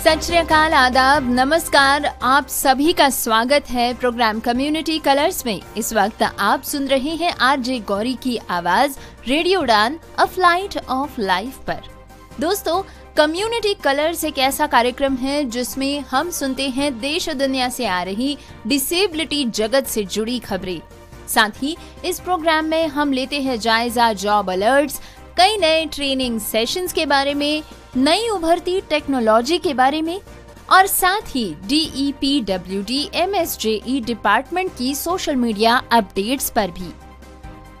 सत श्री अकाल, आदाब, नमस्कार। आप सभी का स्वागत है प्रोग्राम कम्युनिटी कलर्स में। इस वक्त आप सुन रहे हैं आरजे गौरी की आवाज रेडियो उड़ान अ फ्लाइट ऑफ लाइफ पर। दोस्तों, कम्युनिटी कलर्स एक ऐसा कार्यक्रम है जिसमें हम सुनते हैं देश और दुनिया से आ रही डिसेबिलिटी जगत से जुड़ी खबरें। साथ ही इस प्रोग्राम में हम लेते हैं जायजा जॉब अलर्ट्स, कई नए ट्रेनिंग सेशंस के बारे में, नई उभरती टेक्नोलॉजी के बारे में और साथ ही DEPWD MSJE डिपार्टमेंट की सोशल मीडिया अपडेट्स पर भी।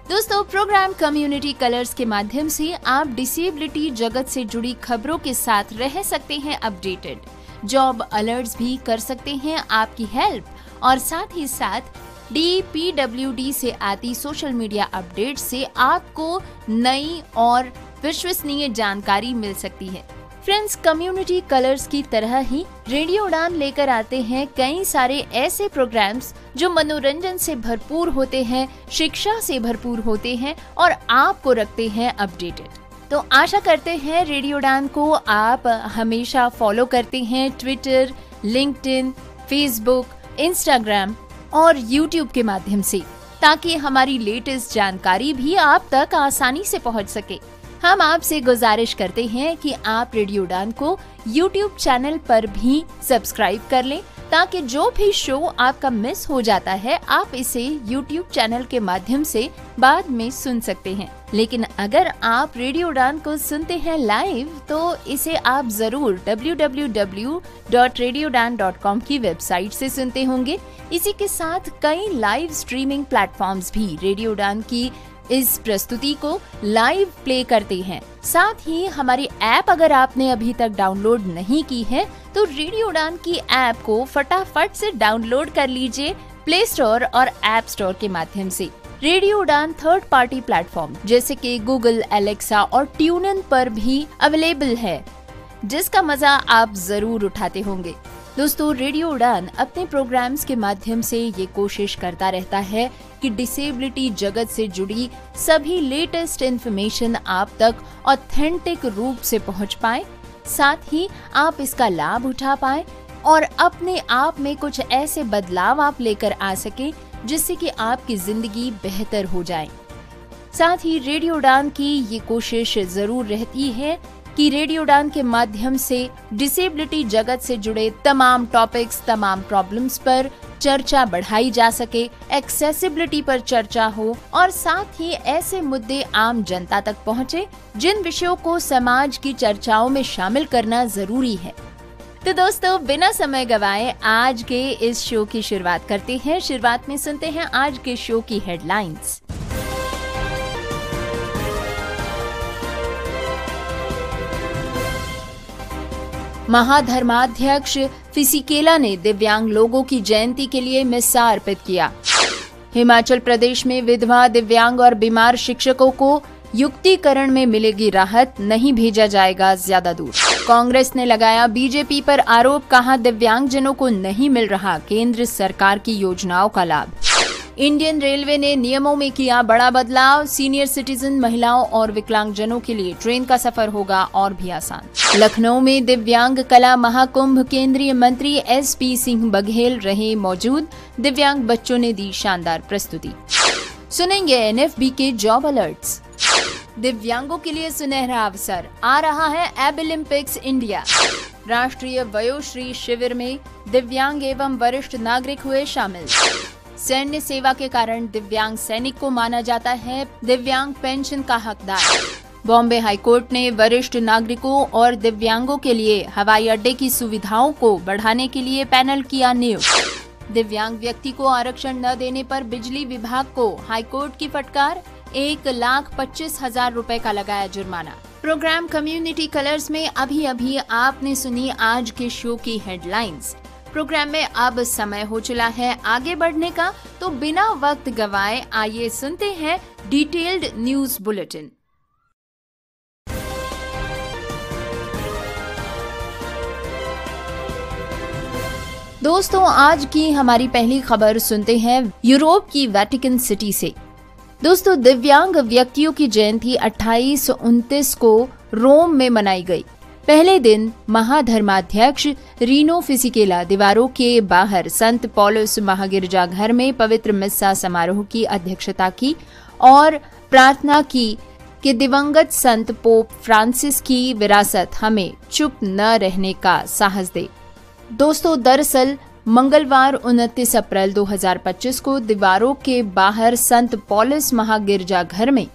दोस्तों, प्रोग्राम कम्युनिटी कलर्स के माध्यम से आप डिसेबिलिटी जगत से जुड़ी खबरों के साथ रह सकते हैं अपडेटेड, जॉब अलर्ट्स भी कर सकते हैं आपकी हेल्प और साथ ही साथ DEPWD से आती सोशल मीडिया अपडेट से आपको नई और विश्वसनीय जानकारी मिल सकती है। फ्रेंड्स, कम्युनिटी कलर्स की तरह ही रेडियो उड़ान लेकर आते हैं कई सारे ऐसे प्रोग्राम्स जो मनोरंजन से भरपूर होते हैं, शिक्षा से भरपूर होते हैं और आपको रखते हैं अपडेटेड। तो आशा करते हैं रेडियो उड़ान को आप हमेशा फॉलो करते हैं ट्विटर, लिंक्डइन, फेसबुक, इंस्टाग्राम और यूट्यूब के माध्यम से, ताकि हमारी लेटेस्ट जानकारी भी आप तक आसानी से पहुंच सके। हम आपसे गुजारिश करते हैं कि आप रेडियो उड़ान को यूट्यूब चैनल पर भी सब्सक्राइब कर लें, ताकि जो भी शो आपका मिस हो जाता है आप इसे यूट्यूब चैनल के माध्यम से बाद में सुन सकते हैं। लेकिन अगर आप रेडियो उड़ान को सुनते हैं लाइव तो इसे आप जरूर www.radioudan.com की वेबसाइट से सुनते होंगे। इसी के साथ कई लाइव स्ट्रीमिंग प्लेटफॉर्म्स भी रेडियो उड़ान की इस प्रस्तुति को लाइव प्ले करते हैं। साथ ही हमारी ऐप अगर आपने अभी तक डाउनलोड नहीं की है तो रेडियो उड़ान की ऐप को फटाफट से डाउनलोड कर लीजिए प्ले स्टोर और ऐप स्टोर के माध्यम से। रेडियो उड़ान थर्ड पार्टी प्लेटफॉर्म जैसे कि गूगल, एलेक्सा और ट्यूनइन पर भी अवेलेबल है, जिसका मजा आप जरूर उठाते होंगे। दोस्तों, रेडियो उड़ान अपने प्रोग्राम्स के माध्यम से ये कोशिश करता रहता है कि डिसेबिलिटी जगत से जुड़ी सभी लेटेस्ट इन्फॉर्मेशन आप तक ऑथेंटिक रूप से पहुंच पाए, साथ ही आप इसका लाभ उठा पाए और अपने आप में कुछ ऐसे बदलाव आप लेकर आ सके जिससे कि आपकी जिंदगी बेहतर हो जाए। साथ ही रेडियो उड़ान की ये कोशिश जरूर रहती है कि रेडियो उड़ान के माध्यम से डिसेबिलिटी जगत से जुड़े तमाम टॉपिक्स, तमाम प्रॉब्लम्स पर चर्चा बढ़ाई जा सके, एक्सेसिबिलिटी पर चर्चा हो और साथ ही ऐसे मुद्दे आम जनता तक पहुंचे जिन विषयों को समाज की चर्चाओं में शामिल करना जरूरी है। तो दोस्तों, बिना समय गवाए आज के इस शो की शुरुआत करते हैं। शुरुआत में सुनते हैं आज के शो की हेडलाइंस। महाधर्माध्यक्ष फिसिकेला ने दिव्यांग लोगों की जयंती के लिए मिस्सा अर्पित किया। हिमाचल प्रदेश में विधवा, दिव्यांग और बीमार शिक्षकों को युक्तिकरण में मिलेगी राहत, नहीं भेजा जाएगा ज्यादा दूर। कांग्रेस ने लगाया बीजेपी पर आरोप, कहा दिव्यांगजनों को नहीं मिल रहा केंद्र सरकार की योजनाओं का लाभ। इंडियन रेलवे ने नियमों में किया बड़ा बदलाव, सीनियर सिटीजन, महिलाओं और विकलांगजनों के लिए ट्रेन का सफर होगा और भी आसान। लखनऊ में दिव्यांग कला महाकुंभ, केंद्रीय मंत्री SP सिंह बघेल रहे मौजूद, दिव्यांग बच्चों ने दी शानदार प्रस्तुति। सुनेंगे NFB के जॉब अलर्ट्स। दिव्यांगों के लिए सुनहरा अवसर, आ रहा है एबिलिम्पिक्स इंडिया। राष्ट्रीय वयोश्री शिविर में दिव्यांग एवं वरिष्ठ नागरिक हुए शामिल। सैन्य सेवा के कारण दिव्यांग सैनिक को माना जाता है दिव्यांग पेंशन का हकदार। बॉम्बे हाईकोर्ट ने वरिष्ठ नागरिकों और दिव्यांगों के लिए हवाई अड्डे की सुविधाओं को बढ़ाने के लिए पैनल किया नियुक्त। दिव्यांग व्यक्ति को आरक्षण न देने पर बिजली विभाग को हाईकोर्ट की फटकार, 1,25,000 रुपए का लगाया जुर्माना। प्रोग्राम कम्युनिटी कलर्स में अभी आपने सुनी आज के शो की हेडलाइंस। प्रोग्राम में अब समय हो चला है आगे बढ़ने का, तो बिना वक्त गवाए आइए सुनते हैं डिटेल्ड न्यूज बुलेटिन। दोस्तों, आज की हमारी पहली खबर सुनते हैं यूरोप की वेटिकन सिटी से। दोस्तों, दिव्यांग व्यक्तियों की जयंती 28-29 को रोम में मनाई गई। पहले दिन महाधर्माध्यक्ष रीनो फिसिकेला दीवारों के बाहर संत पौलुस महागिरजाघर में पवित्र मिस्सा समारोह की अध्यक्षता की और प्रार्थना की कि दिवंगत संत पोप फ्रांसिस की विरासत हमें चुप न रहने का साहस दे। दोस्तों, दरअसल मंगलवार 29 अप्रैल 2025 को दीवारों के बाहर संत पौलुस महागिरजाघर में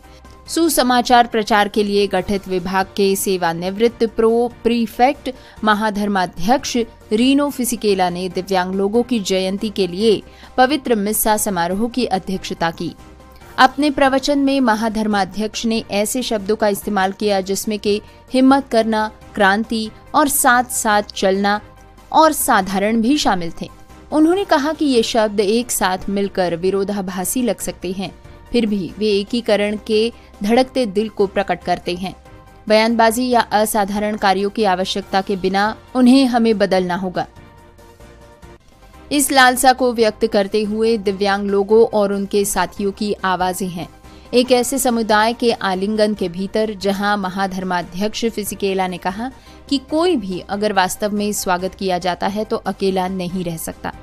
सुसमाचार प्रचार के लिए गठित विभाग के सेवानिवृत्त प्रीफेक्ट महाधर्माध्यक्ष रीनो फिसिकेला ने दिव्यांग लोगों की जयंती के लिए पवित्र मिस्सा समारोह की अध्यक्षता की। अपने प्रवचन में महाधर्माध्यक्ष ने ऐसे शब्दों का इस्तेमाल किया जिसमें कि हिम्मत करना, क्रांति और साथ साथ चलना और साधारण भी शामिल थे। उन्होंने कहा कि ये शब्द एक साथ मिलकर विरोधाभासी लग सकते हैं, फिर भी वे एकीकरण के धड़कते दिल को प्रकट करते हैं। बयानबाजी या असाधारण कार्यों की आवश्यकता के बिना उन्हें हमें बदलना होगा। इस लालसा को व्यक्त करते हुए दिव्यांग लोगों और उनके साथियों की आवाजें हैं, एक ऐसे समुदाय के आलिंगन के भीतर जहां महाधर्माध्यक्ष फिसिकेला ने कहा कि कोई भी अगर वास्तव में स्वागत किया जाता है तो अकेला नहीं रह सकता।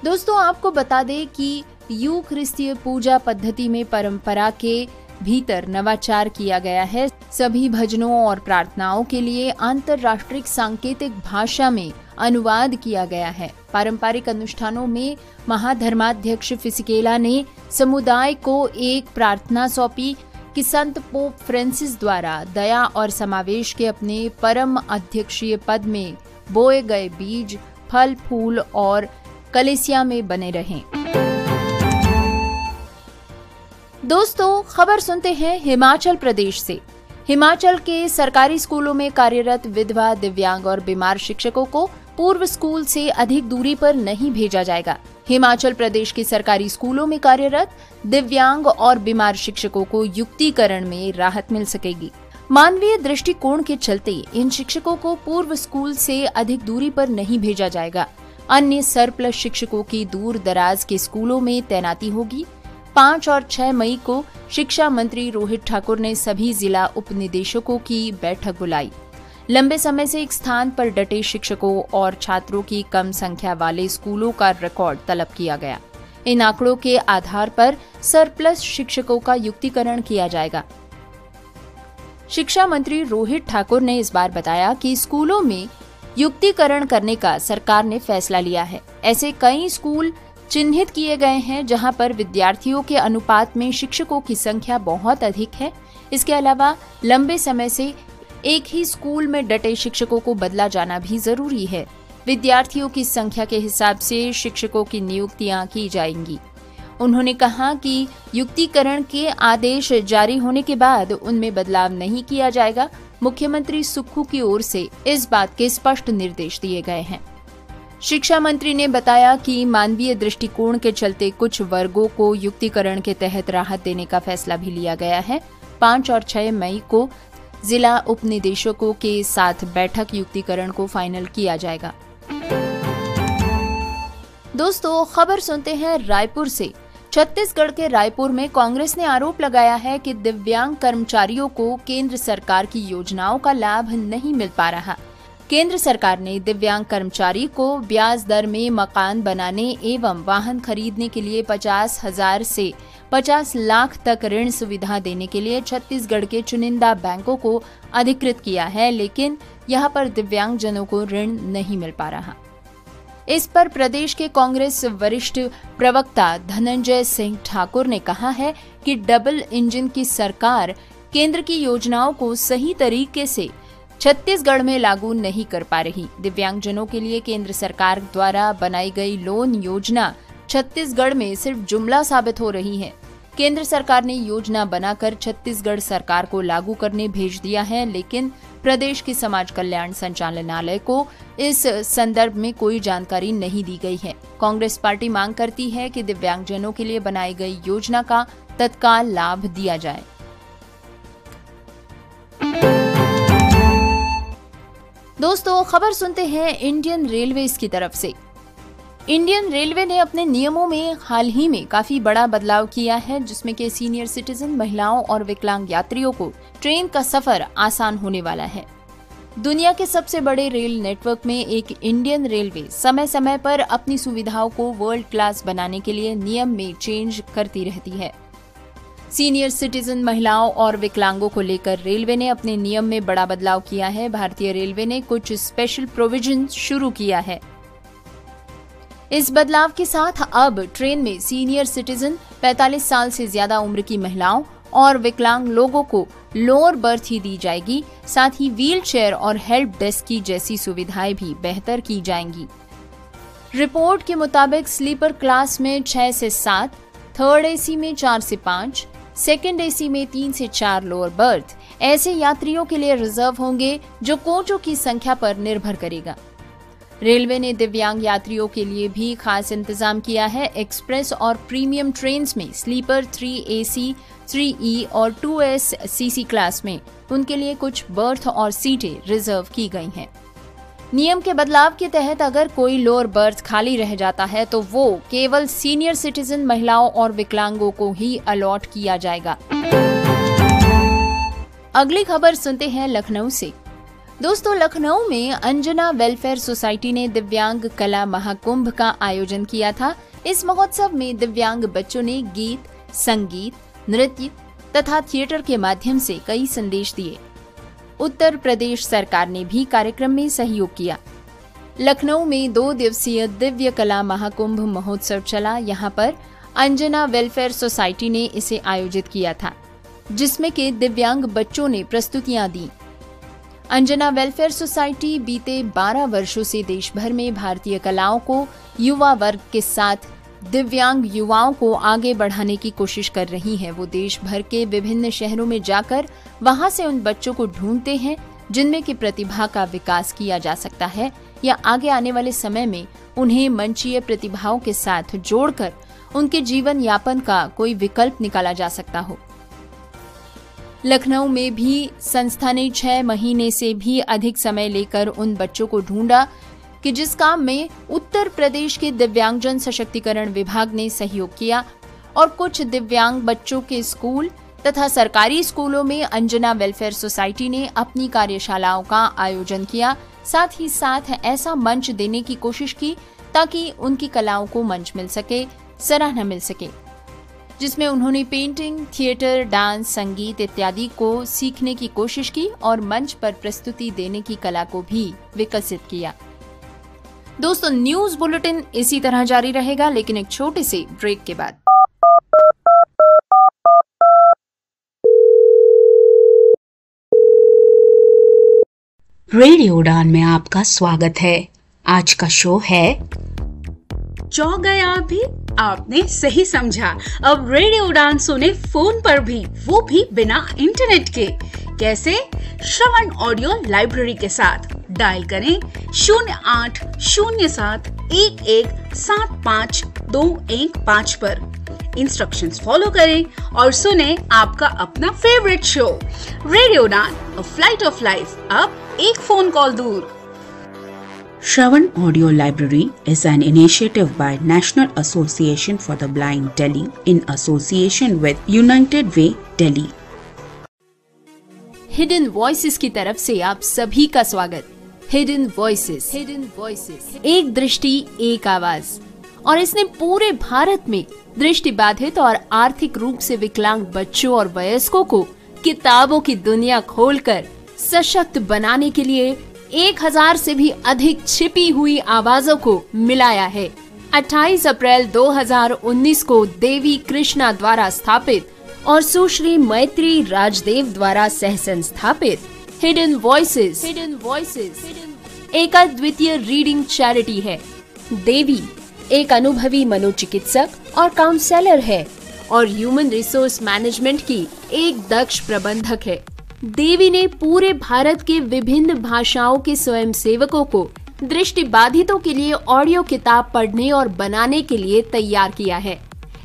दोस्तों, आपको बता दें कि यूखरिस्तीय पूजा पद्धति में परंपरा के भीतर नवाचार किया गया है। सभी भजनों और प्रार्थनाओं के लिए अंतरराष्ट्रीय सांकेतिक भाषा में अनुवाद किया गया है। पारंपरिक अनुष्ठानों में महाधर्माध्यक्ष फिसिकेला ने समुदाय को एक प्रार्थना सौंपी कि संत पोप फ्रांसिस द्वारा दया और समावेश के अपने परम अध्यक्षीय पद में बोए गए बीज फल फूल और कलीसिया में बने रहें। दोस्तों, खबर सुनते हैं हिमाचल प्रदेश से। हिमाचल के सरकारी स्कूलों में कार्यरत विधवा, दिव्यांग और बीमार शिक्षकों को पूर्व स्कूल से अधिक दूरी पर नहीं भेजा जाएगा। हिमाचल प्रदेश के सरकारी स्कूलों में कार्यरत दिव्यांग और बीमार शिक्षकों को युक्तिकरण में राहत मिल सकेगी। मानवीय दृष्टिकोण के चलते इन शिक्षकों को पूर्व स्कूल से अधिक दूरी पर नहीं भेजा जाएगा। अन्य सरप्लस शिक्षकों की दूर दराज के स्कूलों में तैनाती होगी। 5 और 6 मई को शिक्षा मंत्री रोहित ठाकुर ने सभी जिला उपनिदेशकों की बैठक बुलाई। लंबे समय से एक स्थान पर डटे शिक्षकों और छात्रों की कम संख्या वाले स्कूलों का रिकॉर्ड तलब किया गया। इन आंकड़ों के आधार पर सरप्लस शिक्षकों का युक्तिकरण किया जाएगा। शिक्षा मंत्री रोहित ठाकुर ने इस बार बताया कि स्कूलों में युक्तिकरण करने का सरकार ने फैसला लिया है। ऐसे कई स्कूल चिन्हित किए गए हैं जहां पर विद्यार्थियों के अनुपात में शिक्षकों की संख्या बहुत अधिक है। इसके अलावा लंबे समय से एक ही स्कूल में डटे शिक्षकों को बदला जाना भी जरूरी है। विद्यार्थियों की संख्या के हिसाब से शिक्षकों की नियुक्तियां की जाएंगी। उन्होंने कहा कि युक्तिकरण के आदेश जारी होने के बाद उनमें बदलाव नहीं किया जाएगा। मुख्यमंत्री सुक्खू की ओर से इस बात के स्पष्ट निर्देश दिए गए हैं। शिक्षा मंत्री ने बताया कि मानवीय दृष्टिकोण के चलते कुछ वर्गों को युक्तिकरण के तहत राहत देने का फैसला भी लिया गया है। 5 और 6 मई को जिला उपनिदेशकों के साथ बैठक युक्तिकरण को फाइनल किया जाएगा। दोस्तों, खबर सुनते हैं रायपुर से। छत्तीसगढ़ के रायपुर में कांग्रेस ने आरोप लगाया है कि दिव्यांग कर्मचारियों को केंद्र सरकार की योजनाओं का लाभ नहीं मिल पा रहा। केंद्र सरकार ने दिव्यांग कर्मचारी को ब्याज दर में मकान बनाने एवं वाहन खरीदने के लिए 50,000 से 50 लाख तक ऋण सुविधा देने के लिए छत्तीसगढ़ के चुनिंदा बैंकों को अधिकृत किया है, लेकिन यहां पर दिव्यांग जनों को ऋण नहीं मिल पा रहा। इस पर प्रदेश के कांग्रेस वरिष्ठ प्रवक्ता धनंजय सिंह ठाकुर ने कहा है कि डबल इंजन की सरकार केंद्र की योजनाओं को सही तरीके से छत्तीसगढ़ में लागू नहीं कर पा रही। दिव्यांगजनों के लिए केंद्र सरकार द्वारा बनाई गई लोन योजना छत्तीसगढ़ में सिर्फ जुमला साबित हो रही है। केंद्र सरकार ने योजना बनाकर छत्तीसगढ़ सरकार को लागू करने भेज दिया है, लेकिन प्रदेश की समाज कल्याण संचालनालय को इस संदर्भ में कोई जानकारी नहीं दी गई है। कांग्रेस पार्टी मांग करती है कि दिव्यांगजनों के लिए बनाई गई योजना का तत्काल लाभ दिया जाए। दोस्तों, खबर सुनते हैं इंडियन रेलवेज की तरफ से। इंडियन रेलवे ने अपने नियमों में हाल ही में काफी बड़ा बदलाव किया है, जिसमें कि सीनियर सिटीजन, महिलाओं और विकलांग यात्रियों को ट्रेन का सफर आसान होने वाला है। दुनिया के सबसे बड़े रेल नेटवर्क में एक इंडियन रेलवे समय समय पर अपनी सुविधाओं को वर्ल्ड क्लास बनाने के लिए नियम में चेंज करती रहती है। सीनियर सिटीजन, महिलाओं और विकलांगों को लेकर रेलवे ने अपने नियम में बड़ा बदलाव किया है। भारतीय रेलवे ने कुछ स्पेशल प्रोविजन शुरू किया है। इस बदलाव के साथ अब ट्रेन में सीनियर सिटीजन, 45 साल से ज्यादा उम्र की महिलाओं और विकलांग लोगों को लोअर बर्थ ही दी जाएगी। साथ ही व्हील चेयर और हेल्प डेस्क की जैसी सुविधाएं भी बेहतर की जाएंगी। रिपोर्ट के मुताबिक स्लीपर क्लास में 6 से 7, थर्ड एसी में 4 से 5, सेकेंड एसी में 3 से 4 लोअर बर्थ ऐसे यात्रियों के लिए रिजर्व होंगे, जो कोचों की संख्या पर निर्भर करेगा। रेलवे ने दिव्यांग यात्रियों के लिए भी खास इंतजाम किया है। एक्सप्रेस और प्रीमियम ट्रेन्स में स्लीपर 3AC, 3E और 2S सीसी क्लास में उनके लिए कुछ बर्थ और सीटें रिजर्व की गई हैं। नियम के बदलाव के तहत अगर कोई लोअर बर्थ खाली रह जाता है तो वो केवल सीनियर सिटीजन, महिलाओं और विकलांगों को ही अलॉट किया जाएगा। अगली खबर सुनते हैं लखनऊ से। दोस्तों, लखनऊ में अंजना वेलफेयर सोसाइटी ने दिव्यांग कला महाकुंभ का आयोजन किया था। इस महोत्सव में दिव्यांग बच्चों ने गीत, संगीत, नृत्य तथा थिएटर के माध्यम से कई संदेश दिए। उत्तर प्रदेश सरकार ने भी कार्यक्रम में सहयोग किया। लखनऊ में 2 दिवसीय दिव्य कला महाकुंभ महोत्सव चला। यहाँ पर अंजना वेलफेयर सोसाइटी ने इसे आयोजित किया था, जिसमें के दिव्यांग बच्चों ने प्रस्तुतियां दी। अंजना वेलफेयर सोसाइटी बीते 12 वर्षों से देश भर में भारतीय कलाओं को युवा वर्ग के साथ दिव्यांग युवाओं को आगे बढ़ाने की कोशिश कर रही है। वो देश भर के विभिन्न शहरों में जाकर वहां से उन बच्चों को ढूंढते हैं जिनमें की प्रतिभा का विकास किया जा सकता है, या आगे आने वाले समय में उन्हें मंचीय प्रतिभाओं के साथ जोड़कर उनके जीवन यापन का कोई विकल्प निकाला जा सकता हो। लखनऊ में भी संस्था ने 6 महीने से भी अधिक समय लेकर उन बच्चों को ढूंढा कि जिस काम में उत्तर प्रदेश के दिव्यांगजन सशक्तिकरण विभाग ने सहयोग किया, और कुछ दिव्यांग बच्चों के स्कूल तथा सरकारी स्कूलों में अंजना वेलफेयर सोसाइटी ने अपनी कार्यशालाओं का आयोजन किया। साथ ही साथ ऐसा मंच देने की कोशिश की ताकि उनकी कलाओं को मंच मिल सके, सराहना मिल सके, जिसमें उन्होंने पेंटिंग, थिएटर, डांस, संगीत इत्यादि को सीखने की कोशिश की और मंच पर प्रस्तुति देने की कला को भी विकसित किया। दोस्तों, न्यूज बुलेटिन इसी तरह जारी रहेगा, लेकिन एक छोटे से ब्रेक के बाद। रेडियो उड़ान में आपका स्वागत है। आज का शो है चौंक गए आप भी? आपने सही समझा। अब रेडियो उड़ान सुने फोन पर भी, वो भी बिना इंटरनेट के। कैसे? श्रवण ऑडियो लाइब्रेरी के साथ। डायल करें 0807117521 पर। इंस्ट्रक्शंस फॉलो करें और सुने आपका अपना फेवरेट शो रेडियो उड़ान, अ फ्लाइट ऑफ लाइफ, अब एक फोन कॉल दूर। Shravan Audio Library is an initiative by National Association for the Blind Delhi in association with United Way Delhi. Hidden voices की तरफ से आप सभी का स्वागत। हिडन वॉइसेस, एक दृष्टि एक आवाज, और इसने पूरे भारत में दृष्टिबाधित और आर्थिक रूप से विकलांग बच्चों और वयस्कों को किताबों की दुनिया खोलकर सशक्त बनाने के लिए 1000 से भी अधिक छिपी हुई आवाजों को मिलाया है। 28 अप्रैल 2019 को देवी कृष्णा द्वारा स्थापित और सुश्री मैत्री राजदेव द्वारा सह संस्थापित हिडन वॉइसेस एक अद्वितीय रीडिंग चैरिटी है। देवी एक अनुभवी मनोचिकित्सक और काउंसलर है और ह्यूमन रिसोर्स मैनेजमेंट की एक दक्ष प्रबंधक है। देवी ने पूरे भारत के विभिन्न भाषाओं के स्वयंसेवकों को दृष्टिबाधितों के लिए ऑडियो किताब पढ़ने और बनाने के लिए तैयार किया है।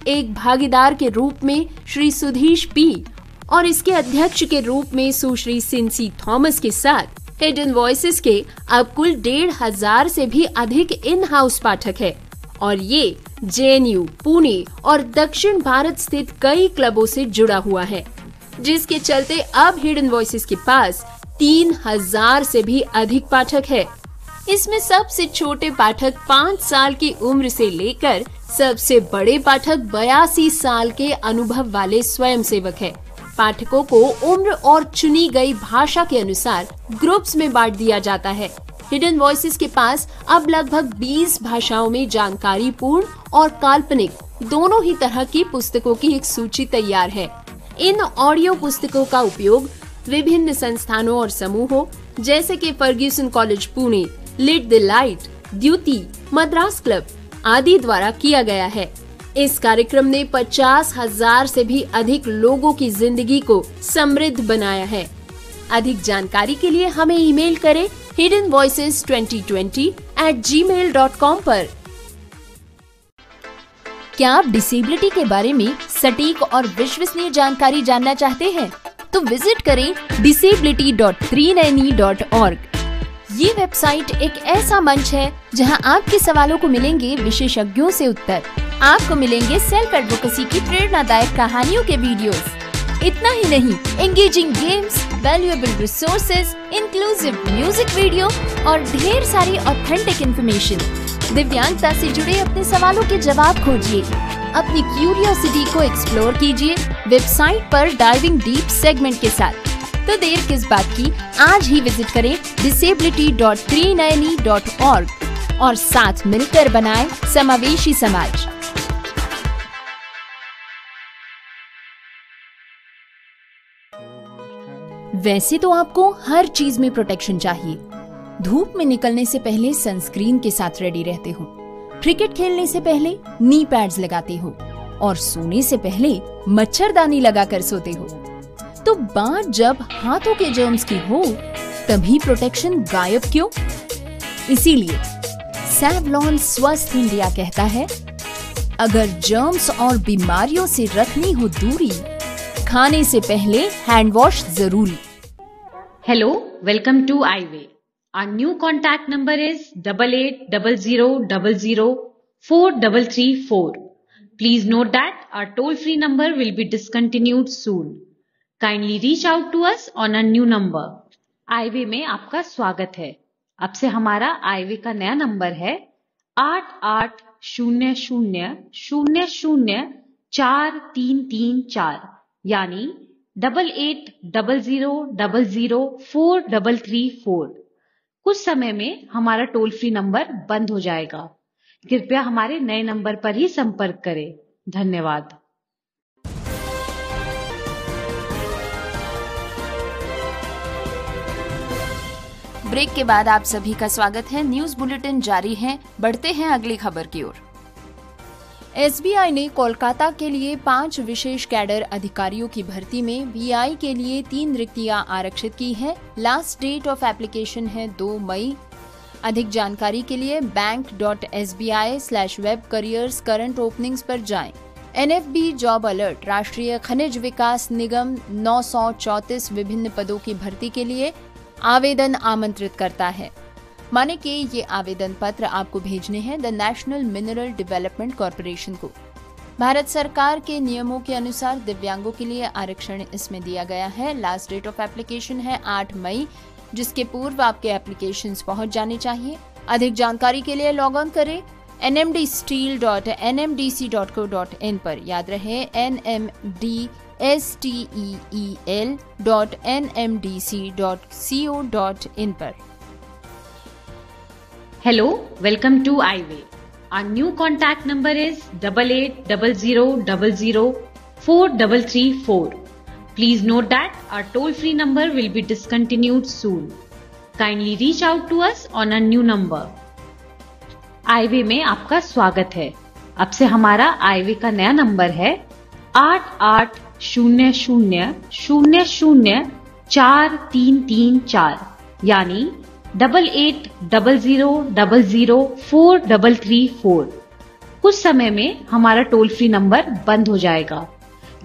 एक भागीदार के रूप में श्री सुधीश पी और इसके अध्यक्ष के रूप में सुश्री सिंसी थॉमस के साथ हिडन वॉइसेस के अब कुल 1500 से भी अधिक इन हाउस पाठक है और ये JNU, पुणे और दक्षिण भारत स्थित कई क्लबों से जुड़ा हुआ है, जिसके चलते अब हिडन वॉइसेस के पास 3000 से भी अधिक पाठक है। इसमें सबसे छोटे पाठक 5 साल की उम्र से लेकर सबसे बड़े पाठक 82 साल के अनुभव वाले स्वयंसेवक है। पाठकों को उम्र और चुनी गई भाषा के अनुसार ग्रुप्स में बांट दिया जाता है। हिडन वॉइसेस के पास अब लगभग 20 भाषाओं में जानकारी पूर्ण और काल्पनिक दोनों ही तरह की पुस्तकों की एक सूची तैयार है। इन ऑडियो पुस्तकों का उपयोग विभिन्न संस्थानों और समूहों जैसे कि Fergusson college Pune, lit the light, Dyuti, Madras club आदि द्वारा किया गया है। इस कार्यक्रम ने 50,000 से भी अधिक लोगों की जिंदगी को समृद्ध बनाया है। अधिक जानकारी के लिए हमें ईमेल करें hiddenvoices2020@gmail.com पर। क्या आप डिसेबिलिटी के बारे में सटीक और विश्वसनीय जानकारी जानना चाहते हैं? तो विजिट करें disability.390.org। ये वेबसाइट एक ऐसा मंच है जहां आपके सवालों को मिलेंगे विशेषज्ञों से उत्तर। आपको मिलेंगे सेल्फ एडवोकेसी की प्रेरणादायक कहानियों के वीडियोस। इतना ही नहीं, engaging games, valuable resources, inclusive music video और ढेर सारी ऑथेंटिक इंफॉर्मेशन। दिव्यांगता से जुड़े अपने सवालों के जवाब खोजिए, अपनी क्यूरियोसिटी को एक्सप्लोर कीजिए वेबसाइट पर डाइविंग डीप सेगमेंट के साथ। तो देर किस बात की, आज ही विजिट करें disability.390.org और साथ मिलकर बनाएं समावेशी समाज। वैसे तो आपको हर चीज में प्रोटेक्शन चाहिए। धूप में निकलने से पहले सनस्क्रीन के साथ रेडी रहते हो, क्रिकेट खेलने से पहले नी पैड्स लगाते हो और सोने से पहले मच्छरदानी लगाकर सोते हो। तो बात जब हाथों के जर्म्स की हो तभी प्रोटेक्शन गायब क्यों? इसीलिए सैवलॉन स्वस्थ इंडिया कहता है, अगर जर्म्स और बीमारियों से रखनी हो दूरी, खाने से पहले हैंड वॉश जरूरी। Hello, welcome to iWay. Our new contact number is 8800004334. Please note that our toll-free number will be discontinued soon. Kindly reach out to us on a new number. iWay में आपका स्वागत है। अब से हमारा iWay का नया नंबर है 8800004334 यानी 8800004334। कुछ समय में हमारा टोल फ्री नंबर बंद हो जाएगा। कृपया हमारे नए नंबर पर ही संपर्क करें। धन्यवाद। ब्रेक के बाद आप सभी का स्वागत है। न्यूज बुलेटिन जारी है, बढ़ते हैं अगली खबर की ओर। SBI ने कोलकाता के लिए 5 विशेष कैडर अधिकारियों की भर्ती में VI के लिए 3 रिक्तियां आरक्षित की है। लास्ट डेट ऑफ एप्लीकेशन है 2 मई। अधिक जानकारी के लिए bank.sbi/webcareers करंट ओपनिंग्स पर जाएं। NFB जॉब अलर्ट राष्ट्रीय खनिज विकास निगम 934 विभिन्न पदों की भर्ती के लिए आवेदन आमंत्रित करता है। माने कि ये आवेदन पत्र आपको भेजने हैं the national mineral development corporation को। भारत सरकार के नियमों के अनुसार दिव्यांगों के लिए आरक्षण इसमें दिया गया है। लास्ट डेट ऑफ एप्लीकेशन है 8 मई, जिसके पूर्व आपके एप्लीकेशंस पहुंच जाने चाहिए। अधिक जानकारी के लिए लॉग ऑन करें nmdsteel.nmdc.co.in पर। याद रहे nmdsteel.nmdc.co.in पर। Hello, welcome to iWay. Our new contact number is 8800004334. Please note that our toll-free number will be discontinued soon. Kindly reach out to us on a new number. iWay में आपका स्वागत है। अब से हमारा iWay का नया नंबर है 8800004334 यानी 8800004334। कुछ समय में हमारा टोल फ्री नंबर बंद हो जाएगा।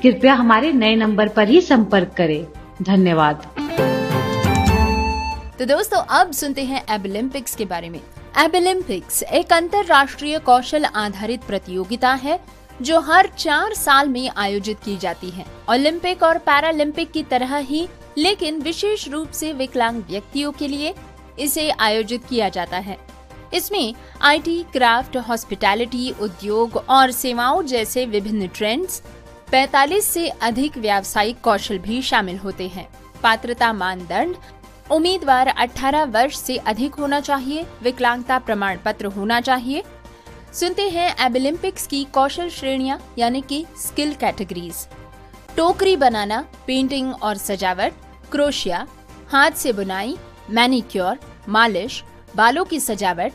कृपया हमारे नए नंबर पर ही संपर्क करें। धन्यवाद। तो दोस्तों, अब सुनते हैं अब ओलंपिक्स के बारे में। एबिलिम्पिक्स एक अंतरराष्ट्रीय कौशल आधारित प्रतियोगिता है जो हर 4 साल में आयोजित की जाती है। ओलंपिक और पैरालंपिक की तरह ही, लेकिन विशेष रूप से विकलांग व्यक्तियों के लिए इसे आयोजित किया जाता है। इसमें आईटी, क्राफ्ट, हॉस्पिटैलिटी, उद्योग और सेवाओं जैसे विभिन्न ट्रेंड्स, 45 से अधिक व्यावसायिक कौशल भी शामिल होते हैं। पात्रता मानदंड: उम्मीदवार 18 वर्ष से अधिक होना चाहिए, विकलांगता प्रमाण पत्र होना चाहिए। सुनते हैं एबिलिम्पिक्स की कौशल श्रेणियां यानी कि स्किल कैटेगरीज। टोकरी बनाना, पेंटिंग और सजावट, क्रोशिया, हाथ से बुनाई, मैनिक्योर, मालिश, बालों की सजावट,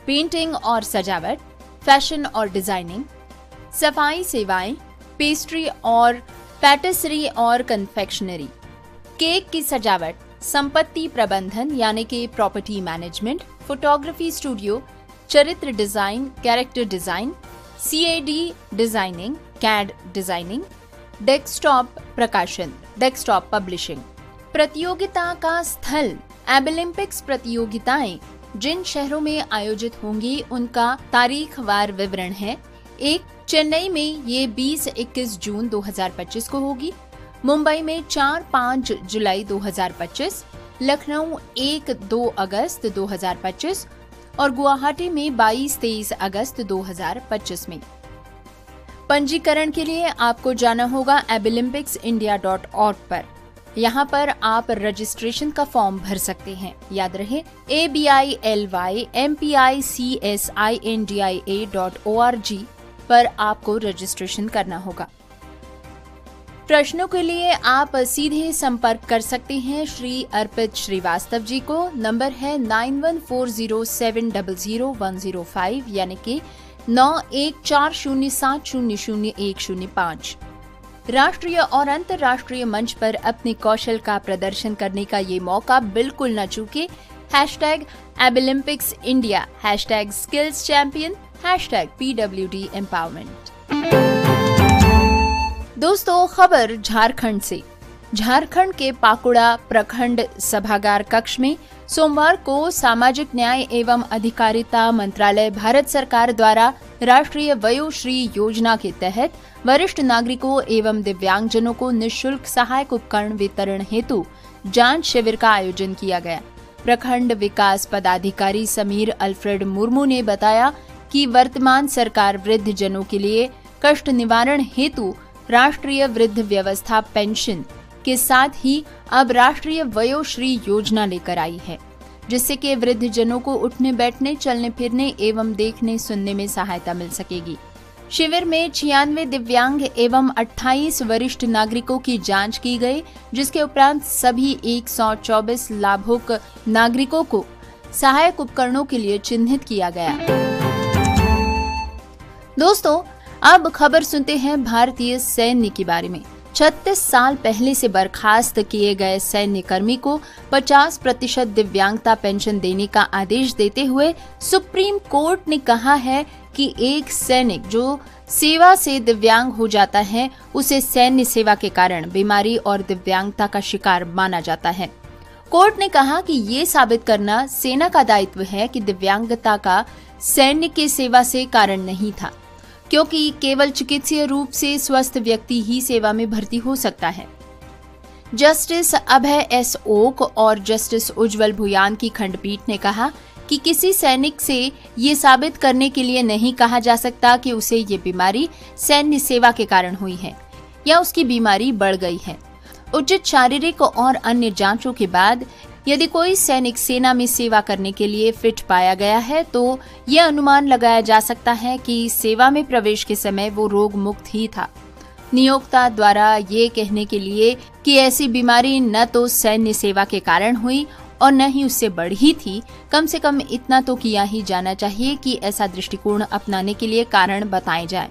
पेंटिंग और सजावट, फैशन और डिजाइनिंग, सफाई सेवाएं, पेस्ट्री और पैटिसरी और कन्फेक्शनरी, केक की सजावट, संपत्ति प्रबंधन यानी कि प्रॉपर्टी मैनेजमेंट, फोटोग्राफी स्टूडियो, चरित्र design, character design, CAD designing, CAD designing, desktop प्रकाशन, डेस्कटॉप पब्लिशिंग। प्रतियोगिता का स्थल: एबिलिम्पिक्स प्रतियोगिताएं जिन शहरों में आयोजित होंगी उनका तारीखवार विवरण है। 1. चेन्नई में ये 20-21 जून 2025 को होगी, मुंबई में 4-5 जुलाई 2025, लखनऊ 1-2 अगस्त 2025 और गुवाहाटी में 22-23 अगस्त 2025 में। पंजीकरण के लिए आपको जाना होगा abilimpicsindia.org पर। यहाँ पर आप रजिस्ट्रेशन का फॉर्म भर सकते हैं। याद रहे ABILYMPICSINDIA.org पर आपको रजिस्ट्रेशन करना होगा। प्रश्नों के लिए आप सीधे संपर्क कर सकते हैं श्री अर्पित श्रीवास्तव जी को। नंबर है 9140700105 यानी कि 9140700105। राष्ट्रीय और अंतर्राष्ट्रीय मंच पर अपने कौशल का प्रदर्शन करने का ये मौका बिल्कुल न चूके। #एबिलिम्पिक्सइंडिया, #स्किल्सचैंपियन, #PWD एम्पावरमेंट। दोस्तों, खबर झारखंड से। झारखंड के पाकुड़ा प्रखंड सभागार कक्ष में सोमवार को सामाजिक न्याय एवं अधिकारिता मंत्रालय भारत सरकार द्वारा राष्ट्रीय वयोश्री योजना के तहत वरिष्ठ नागरिकों एवं दिव्यांगजनों को निःशुल्क सहायक उपकरण वितरण हेतु जांच शिविर का आयोजन किया गया। प्रखंड विकास पदाधिकारी समीर अल्फ्रेड मुर्मू ने बताया कि वर्तमान सरकार वृद्ध जनों के लिए कष्ट निवारण हेतु राष्ट्रीय वृद्ध व्यवस्था पेंशन के साथ ही अब राष्ट्रीय वयोश्री योजना लेकर आई है, जिससे कि वृद्ध जनों को उठने बैठने, चलने फिरने एवं देखने सुनने में सहायता मिल सकेगी। शिविर में 96 दिव्यांग एवं 28 वरिष्ठ नागरिकों की जांच की गई, जिसके उपरांत सभी 124 लाभुक नागरिकों को सहायक उपकरणों के लिए चिन्हित किया गया। दोस्तों, अब खबर सुनते हैं भारतीय सैन्य के बारे में। 36 साल पहले से बर्खास्त किए गए सैन्य कर्मी को 50% दिव्यांगता पेंशन देने का आदेश देते हुए सुप्रीम कोर्ट ने कहा है कि एक सैनिक जो सेवा से दिव्यांग हो जाता है उसे सैन्य सेवा के कारण बीमारी और दिव्यांगता का शिकार माना जाता है। कोर्ट ने कहा कि ये साबित करना सेना का दायित्व है कि दिव्यांगता का सैन्य के सेवा से कारण नहीं था, क्योंकि केवल चिकित्सीय रूप से स्वस्थ व्यक्ति ही सेवा में भर्ती हो सकता है। जस्टिस अभय एस ओक और जस्टिस उज्जवल भुयान की खंडपीठ ने कहा कि किसी सैनिक से ये साबित करने के लिए नहीं कहा जा सकता कि उसे ये बीमारी सैन्य सेवा के कारण हुई है या उसकी बीमारी बढ़ गई है। उचित शारीरिक और अन्य जांचों के बाद यदि कोई सैनिक सेना में सेवा करने के लिए फिट पाया गया है तो यह अनुमान लगाया जा सकता है कि सेवा में प्रवेश के समय वो रोग मुक्त ही था। नियोक्ता द्वारा ये कहने के लिए कि ऐसी बीमारी न तो सैन्य सेवा के कारण हुई और न ही उससे बढ़ी थी, कम से कम इतना तो किया ही जाना चाहिए कि ऐसा दृष्टिकोण अपनाने के लिए कारण बताए जाए।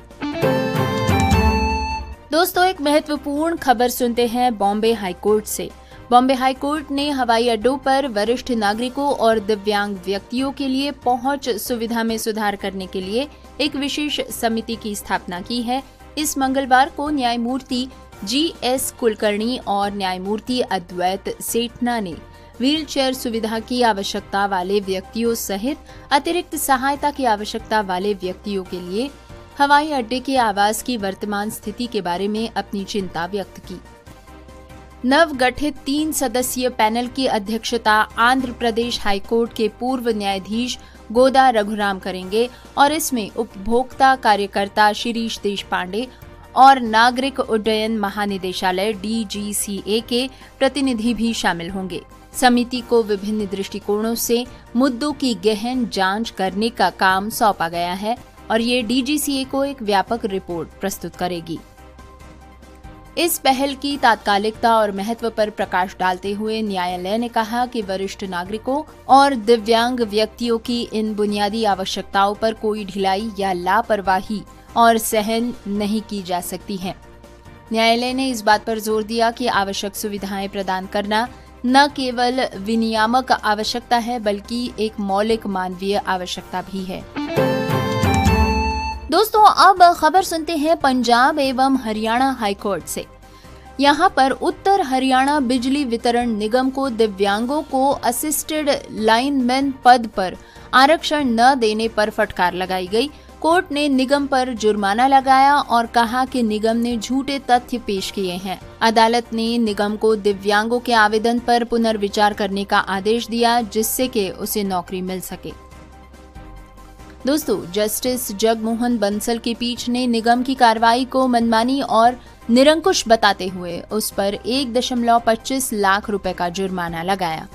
दोस्तों, एक महत्वपूर्ण खबर सुनते हैं बॉम्बे हाईकोर्ट से। बॉम्बे हाईकोर्ट ने हवाई अड्डों पर वरिष्ठ नागरिकों और दिव्यांग व्यक्तियों के लिए पहुंच सुविधा में सुधार करने के लिए एक विशेष समिति की स्थापना की है। इस मंगलवार को न्यायमूर्ति GS कुलकर्णी और न्यायमूर्ति अद्वैत सेठना ने व्हीलचेयर सुविधा की आवश्यकता वाले व्यक्तियों सहित अतिरिक्त सहायता की आवश्यकता वाले व्यक्तियों के लिए हवाई अड्डे के आवास की वर्तमान स्थिति के बारे में अपनी चिंता व्यक्त की। नवगठित 3 सदस्यीय पैनल की अध्यक्षता आंध्र प्रदेश हाईकोर्ट के पूर्व न्यायाधीश गोदा रघुराम करेंगे और इसमें उपभोक्ता कार्यकर्ता शिरीष देशपांडे और नागरिक उड्डयन महानिदेशालय DGCA के प्रतिनिधि भी शामिल होंगे। समिति को विभिन्न दृष्टिकोणों से मुद्दों की गहन जांच करने का काम सौंपा गया है और ये DGCA को एक व्यापक रिपोर्ट प्रस्तुत करेगी। इस पहल की तात्कालिकता और महत्व पर प्रकाश डालते हुए न्यायालय ने कहा कि वरिष्ठ नागरिकों और दिव्यांग व्यक्तियों की इन बुनियादी आवश्यकताओं पर कोई ढिलाई या लापरवाही और सहन नहीं की जा सकती है। न्यायालय ने इस बात पर जोर दिया कि आवश्यक सुविधाएं प्रदान करना न केवल विनियामक आवश्यकता है बल्कि एक मौलिक मानवीय आवश्यकता भी है। दोस्तों, अब खबर सुनते हैं पंजाब एवं हरियाणा हाईकोर्ट से। यहाँ पर उत्तर हरियाणा बिजली वितरण निगम को दिव्यांगों को असिस्टेड लाइनमैन पद पर आरक्षण न देने पर फटकार लगाई गई। कोर्ट ने निगम पर जुर्माना लगाया और कहा कि निगम ने झूठे तथ्य पेश किए हैं। अदालत ने निगम को दिव्यांगों के आवेदन पर पुनर्विचार करने का आदेश दिया जिससे कि उसे नौकरी मिल सके। दोस्तों, जस्टिस जगमोहन बंसल की पीठ ने निगम की कार्रवाई को मनमानी और निरंकुश बताते हुए उस पर 1.25 लाख रुपए का जुर्माना लगाया।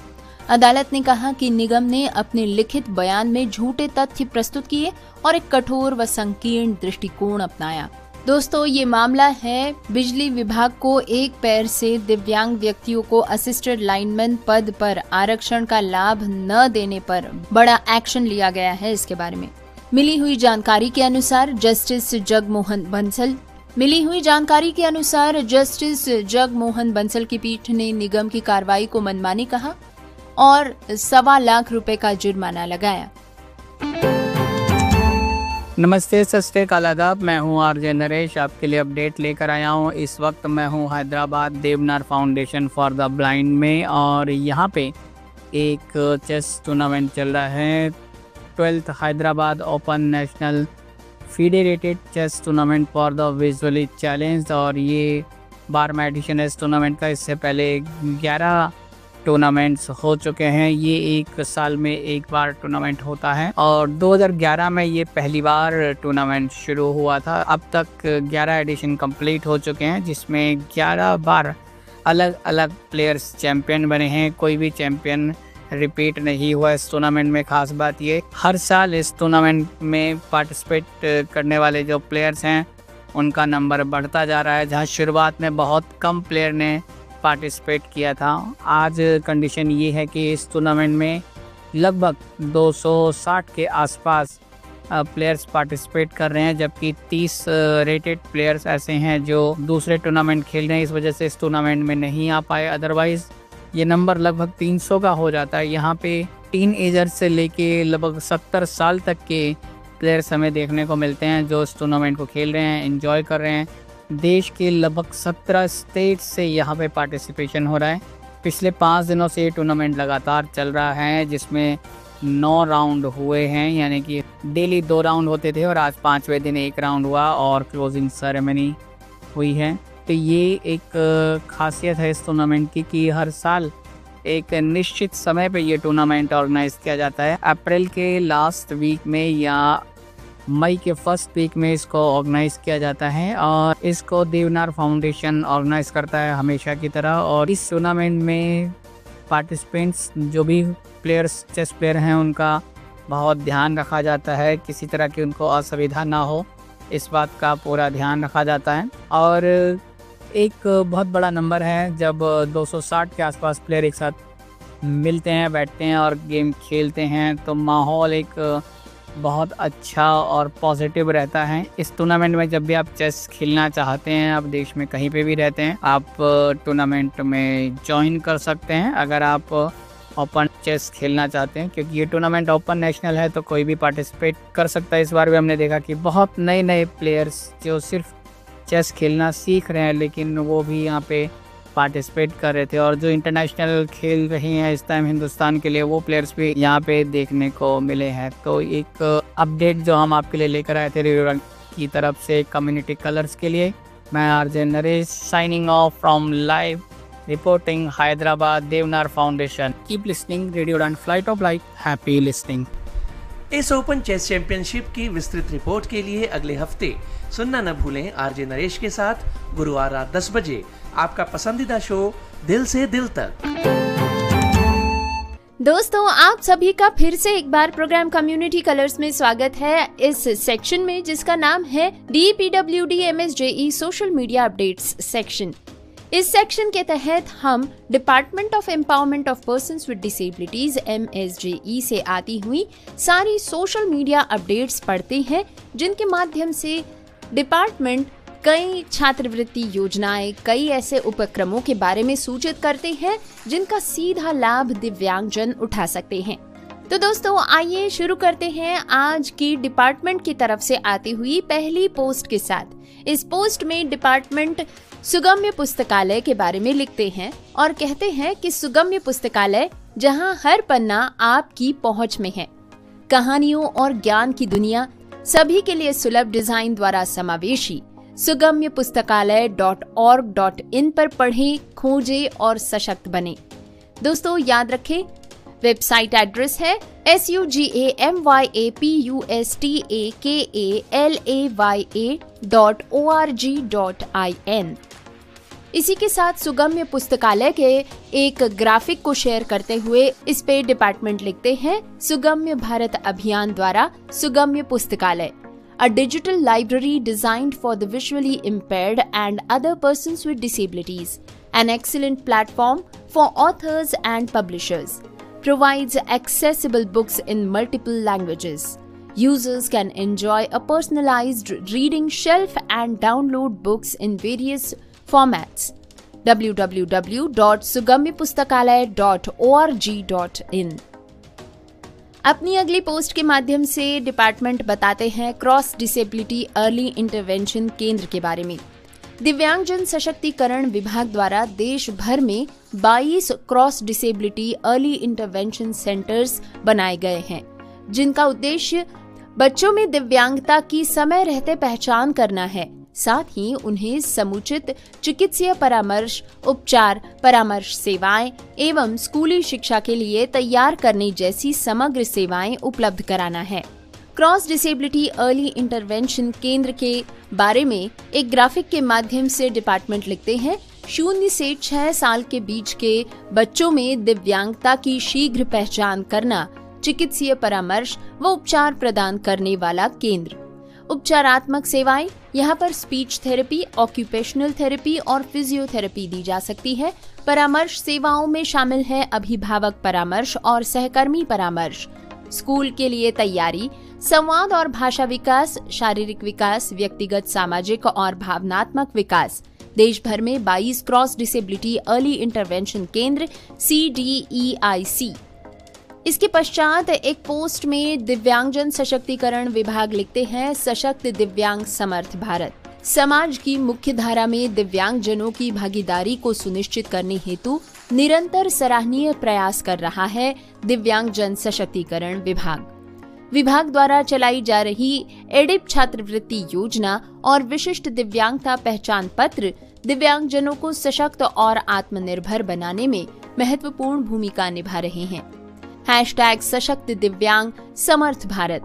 अदालत ने कहा कि निगम ने अपने लिखित बयान में झूठे तथ्य प्रस्तुत किए और एक कठोर व संकीर्ण दृष्टिकोण अपनाया। दोस्तों, ये मामला है बिजली विभाग को एक पैर से दिव्यांग व्यक्तियों को असिस्टेड लाइनमैन पद पर आरक्षण का लाभ न देने पर बड़ा एक्शन लिया गया है। इसके बारे में मिली हुई जानकारी के अनुसार जस्टिस जगमोहन बंसल की पीठ ने निगम की कार्रवाई को मनमानी कहा और 1.25 लाख रुपए का जुर्माना लगाया। नमस्ते, सत श्री अकाल, आदाब। मैं हूं आरजे नरेश, आपके लिए अपडेट लेकर आया हूं। इस वक्त मैं हूं Hyderabad Devnar foundation for the blind में और यहां पे एक चेस टूर्नामेंट चल रहा है। 12th Hyderabad open national federated chess tournament for the visually challenge और ये 12वां एडिशन है इस टूर्नामेंट का। इससे पहले 11 टूर्नामेंट्स हो चुके हैं। ये एक साल में एक बार टूर्नामेंट होता है और 2011 में ये पहली बार टूर्नामेंट शुरू हुआ था। अब तक 11 एडिशन कंप्लीट हो चुके हैं जिसमें 11 बार अलग अलग प्लेयर्स चैंपियन बने हैं। कोई भी चैंपियन रिपीट नहीं हुआ इस टूर्नामेंट में। खास बात ये, हर साल इस टूर्नामेंट में पार्टिसिपेट करने वाले जो प्लेयर्स हैं उनका नंबर बढ़ता जा रहा है। जहाँ शुरुआत में बहुत कम प्लेयर ने पार्टिसिपेट किया था, आज कंडीशन ये है कि इस टूर्नामेंट में लगभग 260 के आसपास प्लेयर्स पार्टिसिपेट कर रहे हैं, जबकि 30 रेटेड प्लेयर्स ऐसे हैं जो दूसरे टूर्नामेंट खेल रहे हैं, इस वजह से इस टूर्नामेंट में नहीं आ पाए। अदरवाइज़ ये नंबर लगभग 300 का हो जाता है। यहाँ पे टीन एजर से लेके लगभग 70 साल तक के प्लेयर्स हमें देखने को मिलते हैं जो इस टूर्नामेंट को खेल रहे हैं, एंजॉय कर रहे हैं। देश के लगभग 17 स्टेट से यहाँ पे पार्टिसिपेशन हो रहा है। पिछले 5 दिनों से ये टूर्नामेंट लगातार चल रहा है जिसमें 9 राउंड हुए हैं, यानी कि डेली 2 राउंड होते थे और आज 5वें दिन 1 राउंड हुआ और क्लोजिंग सेरेमनी हुई है। तो ये एक खासियत है इस टूर्नामेंट की कि हर साल एक निश्चित समय पे ये टूर्नामेंट ऑर्गेनाइज किया जाता है। अप्रैल के लास्ट वीक में या मई के फर्स्ट वीक में इसको ऑर्गेनाइज किया जाता है और इसको देवनार फाउंडेशन ऑर्गेनाइज करता है हमेशा की तरह। और इस टूर्नामेंट में पार्टिसिपेंट्स जो भी प्लेयर्स चेस प्लेयर हैं उनका बहुत ध्यान रखा जाता है, किसी तरह की उनको असुविधा ना हो, इस बात का पूरा ध्यान रखा जाता है। और एक बहुत बड़ा नंबर है जब 260 के आसपास प्लेयर एक साथ मिलते हैं, बैठते हैं और गेम खेलते हैं, तो माहौल एक बहुत अच्छा और पॉजिटिव रहता है। इस टूर्नामेंट में जब भी आप चेस खेलना चाहते हैं, आप देश में कहीं पे भी रहते हैं, आप टूर्नामेंट में ज्वाइन कर सकते हैं अगर आप ओपन चेस खेलना चाहते हैं, क्योंकि ये टूर्नामेंट ओपन नेशनल है तो कोई भी पार्टिसिपेट कर सकता है। इस बार भी हमने देखा कि बहुत नए नए प्लेयर्स जो सिर्फ चेस खेलना सीख रहे हैं लेकिन वो भी यहाँ पे पार्टिसिपेट कर रहे थे और जो इंटरनेशनल खेल रही हैं इस टाइम हिंदुस्तान के लिए, वो प्लेयर्स भी यहाँ पे देखने को मिले हैं। तो एक अपडेट जो हम आपके लिए लेकर आए थे रेडियो उड़ान की तरफ से कम्युनिटी कलर्स के लिए। मैं RJ Naresh signing off from live reporting Hyderabad Devnar foundation. Keep listening radio Udaan flight of light. Happy listening. इस ओपन चेस चैंपियनशिप की विस्तृत रिपोर्ट के लिए अगले हफ्ते सुनना न भूलें आरजे नरेश के साथ गुरुवार रात 10 बजे आपका पसंदीदा शो दिल से दिल तक। दोस्तों, आप सभी का फिर से एक बार प्रोग्राम कम्युनिटी कलर्स में स्वागत है इस सेक्शन में जिसका नाम है DPWD MSJE social media updates section. इस सेक्शन के तहत हम department of empowerment of persons with disabilities MSJE से आती हुई सारी सोशल मीडिया अपडेट्स पढ़ते हैं, जिनके माध्यम से डिपार्टमेंट कई छात्रवृत्ति योजनाएं, कई ऐसे उपक्रमों के बारे में सूचित करते हैं जिनका सीधा लाभ दिव्यांगजन उठा सकते हैं। तो दोस्तों, आइए शुरू करते हैं आज की डिपार्टमेंट की तरफ से आती हुई पहली पोस्ट के साथ। इस पोस्ट में डिपार्टमेंट सुगम्य पुस्तकालय के बारे में लिखते हैं और कहते हैं कि सुगम्य पुस्तकालय जहां हर पन्ना आपकी पहुंच में है। कहानियों और ज्ञान की दुनिया सभी के लिए सुलभ डिजाइन द्वारा समावेशी सुगम्य पुस्तकालय.org.in पर पढ़ें, खोजें और सशक्त बने। दोस्तों, याद रखें, वेबसाइट एड्रेस है sugamypustakalayaa.org.in। इसी के साथ सुगम्य पुस्तकालय के एक ग्राफिक को शेयर करते हुए इस पे डिपार्टमेंट लिखते हैं, सुगम्य भारत अभियान द्वारा सुगम्य पुस्तकालय, a digital library designed for the visually impaired and other persons with disabilities, an excellent platform for authors and publishers, provides accessible books in multiple languages. Users can enjoy a personalized reading shelf and download books in various formats. www.sugamypustakalaya.org.in। अपनी अगली post के माध्यम से department बताते हैं cross disability early intervention केंद्र के बारे में। दिव्यांगजन सशक्तिकरण विभाग द्वारा देश भर में 22 cross disability early intervention centres बनाए गए हैं, जिनका उद्देश्य बच्चों में दिव्यांगता की समय रहते पहचान करना है, साथ ही उन्हें समुचित चिकित्सीय परामर्श, उपचार, परामर्श सेवाएं एवं स्कूली शिक्षा के लिए तैयार करने जैसी समग्र सेवाएं उपलब्ध कराना है। क्रॉस डिसेबिलिटी अर्ली इंटरवेंशन केंद्र के बारे में एक ग्राफिक के माध्यम से डिपार्टमेंट लिखते हैं, 0 से 6 साल के बीच के बच्चों में दिव्यांगता की शीघ्र पहचान करना, चिकित्सीय परामर्श व उपचार प्रदान करने वाला केंद्र। उपचारात्मक सेवाएं, यहाँ पर स्पीच थेरेपी, ऑक्यूपेशनल थेरेपी और फिजियोथेरेपी दी जा सकती है। परामर्श सेवाओं में शामिल है अभिभावक परामर्श और सहकर्मी परामर्श, स्कूल के लिए तैयारी, संवाद और भाषा विकास, शारीरिक विकास, व्यक्तिगत, सामाजिक और भावनात्मक विकास। देश भर में 22 क्रॉस डिसेबिलिटी अर्ली इंटरवेंशन केंद्र CDEIC। इसके पश्चात एक पोस्ट में दिव्यांगजन सशक्तिकरण विभाग लिखते हैं, सशक्त दिव्यांग समर्थ भारत समाज की मुख्य धारा में दिव्यांगजनों की भागीदारी को सुनिश्चित करने हेतु निरंतर सराहनीय प्रयास कर रहा है दिव्यांगजन सशक्तिकरण विभाग। विभाग द्वारा चलाई जा रही एडिप छात्रवृत्ति योजना और विशिष्ट दिव्यांगता पहचान पत्र दिव्यांगजनों को सशक्त और आत्मनिर्भर बनाने में महत्वपूर्ण भूमिका निभा रहे हैं। #सशक्त दिव्यांग समर्थ भारत।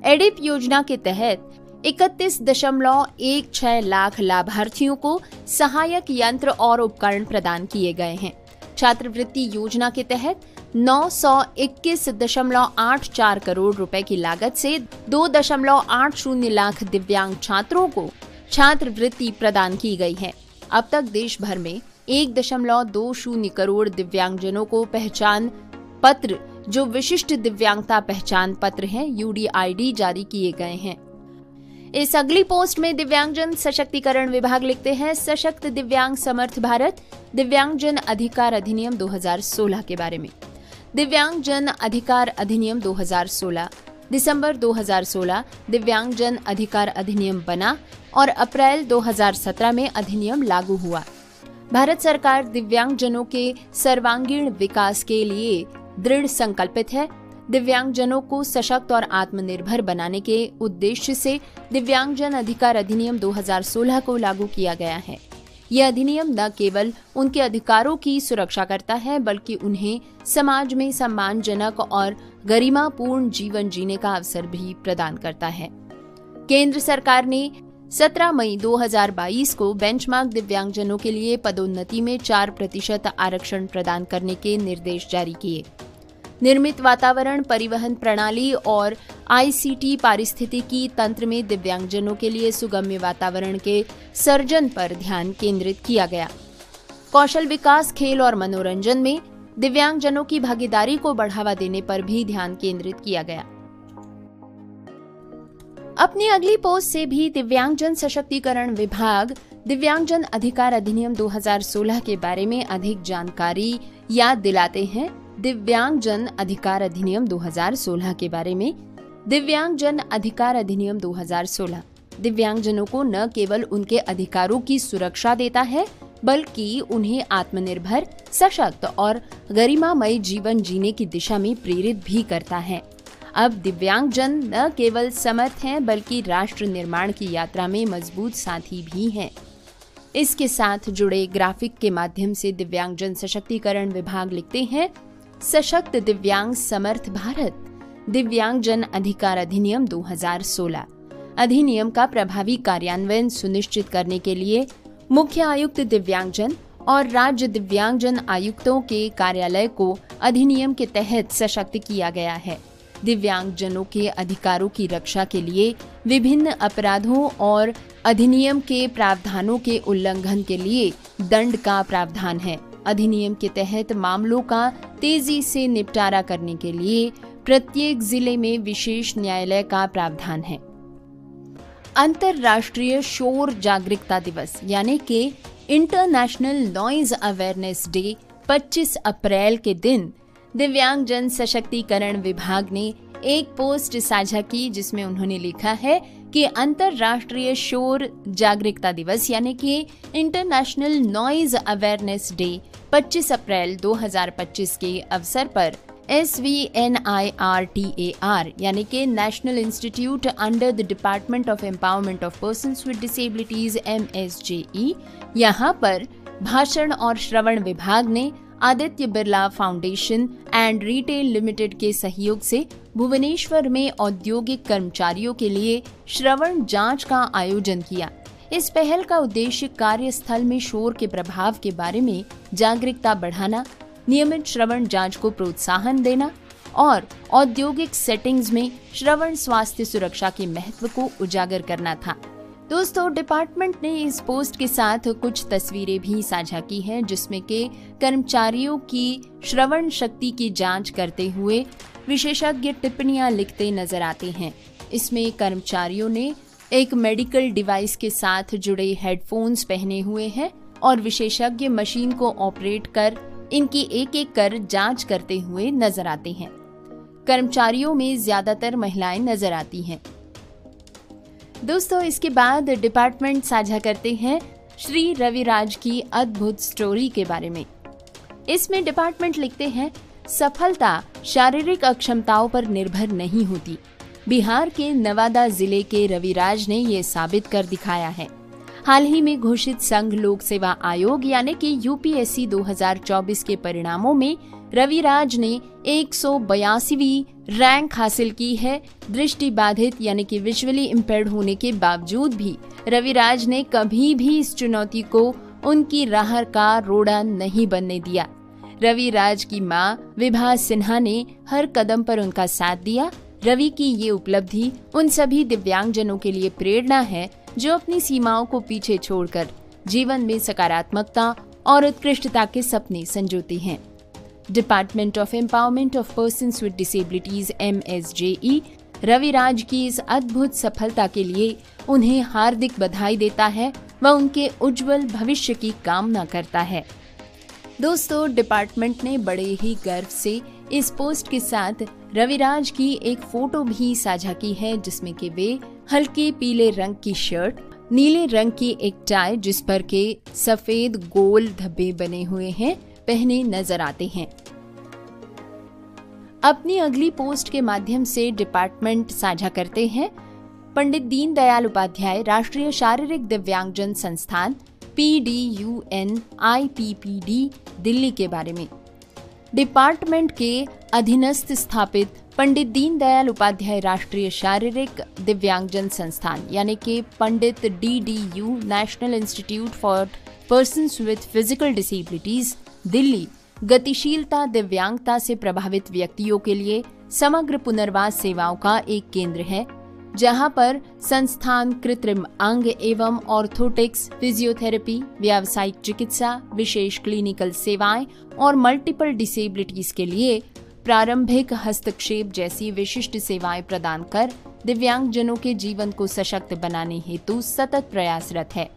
एडिप योजना के तहत 31.16 लाख लाभार्थियों को सहायक यंत्र और उपकरण प्रदान किए गए हैं। छात्रवृत्ति योजना के तहत 921.84 करोड़ रुपए की लागत से 2.80 लाख दिव्यांग छात्रों को छात्रवृत्ति प्रदान की गई है। अब तक देश भर में 1.20 करोड़ दिव्यांगजनों को पहचान पत्र, जो विशिष्ट दिव्यांगता पहचान पत्र हैं, UDID जारी किए गए हैं। इस अगली पोस्ट में दिव्यांगजन सशक्तिकरण विभाग लिखते हैं, सशक्त दिव्यांग समर्थ भारत दिव्यांगजन अधिकार अधिनियम 2016 के बारे में। दिव्यांगजन अधिकार अधिनियम 2016 दिसंबर 2016 दिव्यांगजन अधिकार अधिनियम बना और अप्रैल 2017 में अधिनियम लागू हुआ। भारत सरकार दिव्यांगजनों के सर्वांगीण विकास के लिए दृढ़ संकल्पित है। दिव्यांगजनों को सशक्त और आत्मनिर्भर बनाने के उद्देश्य से दिव्यांगजन अधिकार अधिनियम 2016 को लागू किया गया है। यह अधिनियम न केवल उनके अधिकारों की सुरक्षा करता है, बल्कि उन्हें समाज में सम्मानजनक और गरिमापूर्ण जीवन जीने का अवसर भी प्रदान करता है। केंद्र सरकार ने 17 मई 2022 को बेंचमार्क दिव्यांगजनों के लिए पदोन्नति में 4% आरक्षण प्रदान करने के निर्देश जारी किए। निर्मित वातावरण, परिवहन प्रणाली और ICT पारिस्थितिकी तंत्र में दिव्यांगजनों के लिए सुगम्य वातावरण के सर्जन पर ध्यान केंद्रित किया गया। कौशल विकास, खेल और मनोरंजन में दिव्यांगजनों की भागीदारी को बढ़ावा देने पर भी ध्यान केंद्रित किया गया। अपनी अगली पोस्ट से भी दिव्यांगजन सशक्तिकरण विभाग दिव्यांगजन अधिकार अधिनियम 2016 के बारे में अधिक जानकारी याद दिलाते हैं। दिव्यांगजन अधिकार अधिनियम 2016 के बारे में। दिव्यांगजन अधिकार अधिनियम 2016 दिव्यांगजनों को न केवल उनके अधिकारों की सुरक्षा देता है, बल्कि उन्हें आत्मनिर्भर, सशक्त और गरिमामय जीवन जीने की दिशा में प्रेरित भी करता है। अब दिव्यांगजन न केवल समर्थ हैं, बल्कि राष्ट्र निर्माण की यात्रा में मजबूत साथी भी हैं। इसके साथ जुड़े ग्राफिक के माध्यम से दिव्यांगजन सशक्तिकरण विभाग लिखते हैं, सशक्त दिव्यांग समर्थ भारत दिव्यांगजन अधिकार अधिनियम 2016 अधिनियम का प्रभावी कार्यान्वयन सुनिश्चित करने के लिए मुख्य आयुक्त दिव्यांगजन और राज्य दिव्यांगजन आयुक्तों के कार्यालय को अधिनियम के तहत सशक्त किया गया है। दिव्यांगजनों के अधिकारों की रक्षा के लिए विभिन्न अपराधों और अधिनियम के प्रावधानों के उल्लंघन के लिए दंड का प्रावधान है। अधिनियम के तहत मामलों का तेजी से निपटारा करने के लिए प्रत्येक जिले में विशेष न्यायालय का प्रावधान है। अंतर्राष्ट्रीय शोर जागरूकता दिवस यानी कि इंटरनेशनल नॉइज अवेयरनेस डे 25 अप्रैल के दिन दिव्यांगजन सशक्तिकरण विभाग ने एक पोस्ट साझा की, जिसमें उन्होंने लिखा है कि अंतर्राष्ट्रीय शोर जागरूकता दिवस यानी कि इंटरनेशनल नॉइज अवेयरनेस डे 25 अप्रैल 2025 के अवसर पर SVNIRTAR यानी कि national institute under the department of empowerment of persons with disabilities MSJE यहाँ पर भाषण और श्रवण विभाग ने Aditya Birla foundation and retail limited के सहयोग से भुवनेश्वर में औद्योगिक कर्मचारियों के लिए श्रवण जांच का आयोजन किया। इस पहल का उद्देश्य कार्यस्थल में शोर के प्रभाव के बारे में जागरूकता बढ़ाना, नियमित श्रवण जांच को प्रोत्साहन देना और औद्योगिक सेटिंग्स में श्रवण स्वास्थ्य सुरक्षा के महत्व को उजागर करना था। दोस्तों, डिपार्टमेंट ने इस पोस्ट के साथ कुछ तस्वीरें भी साझा की हैं, जिसमें के कर्मचारियों की श्रवण शक्ति की जांच करते हुए विशेषज्ञ टिप्पणियां लिखते नजर आते हैं। इसमें कर्मचारियों ने एक मेडिकल डिवाइस के साथ जुड़े हेडफोन्स पहने हुए हैं और विशेषज्ञ मशीन को ऑपरेट कर इनकी एक एक कर जांच करते हुए नजर आते हैं। कर्मचारियों में ज्यादातर महिलाएं नजर आती हैं। दोस्तों, इसके बाद डिपार्टमेंट साझा करते हैं श्री रविराज की अद्भुत स्टोरी के बारे में। इसमें डिपार्टमेंट लिखते हैं, सफलता शारीरिक अक्षमताओं पर निर्भर नहीं होती। बिहार के नवादा जिले के रविराज ने ये साबित कर दिखाया है। हाल ही में घोषित संघ लोक सेवा आयोग यानी कि UPSC 2024 के परिणामों में रविराज ने 182वीं रैंक हासिल की है। दृष्टि बाधित यानी कि विजुअली इम्पेयर्ड होने के बावजूद भी रविराज ने कभी भी इस चुनौती को उनकी राह का रोड़ा नहीं बनने दिया। रविराज की मां विभा सिन्हा ने हर कदम पर उनका साथ दिया। रवि की ये उपलब्धि उन सभी दिव्यांगजनों के लिए प्रेरणा है जो अपनी सीमाओं को पीछे छोड़कर जीवन में सकारात्मकता और उत्कृष्टता के सपने संजोते हैं। Department of empowerment of persons with disabilities MSJE Raviraj की इस अद्भुत सफलता के लिए उन्हें हार्दिक बधाई देता है व उनके उज्जवल भविष्य की कामना करता है। दोस्तों, डिपार्टमेंट ने बड़े ही गर्व से इस पोस्ट के साथ रविराज की एक फोटो भी साझा की है, जिसमें कि वे हल्के पीले रंग की शर्ट, नीले रंग की एक टाई जिस पर के सफेद गोल धब्बे बने हुए हैं पहने नजर आते हैं। अपनी अगली पोस्ट के माध्यम से डिपार्टमेंट साझा करते हैं पंडित दीनदयाल उपाध्याय राष्ट्रीय शारीरिक दिव्यांगजन संस्थान PDUNIPPD दिल्ली के बारे में। डिपार्टमेंट के अधीनस्थ स्थापित पंडित दीनदयाल उपाध्याय राष्ट्रीय शारीरिक दिव्यांगजन संस्थान यानी कि पंडित DDU national institute for persons with physical disabilities Delhi गतिशीलता दिव्यांगता से प्रभावित व्यक्तियों के लिए समग्र पुनर्वास सेवाओं का एक केंद्र है, जहां पर संस्थान कृत्रिम अंग एवं ऑर्थोटिक्स, फिजियोथेरेपी, व्यावसायिक चिकित्सा, विशेष क्लिनिकल सेवाएं और मल्टीपल डिसेबिलिटीज के लिए प्रारंभिक हस्तक्षेप जैसी विशिष्ट सेवाएं प्रदान कर दिव्यांगजनों के जीवन को सशक्त बनाने हेतु सतत प्रयासरत है।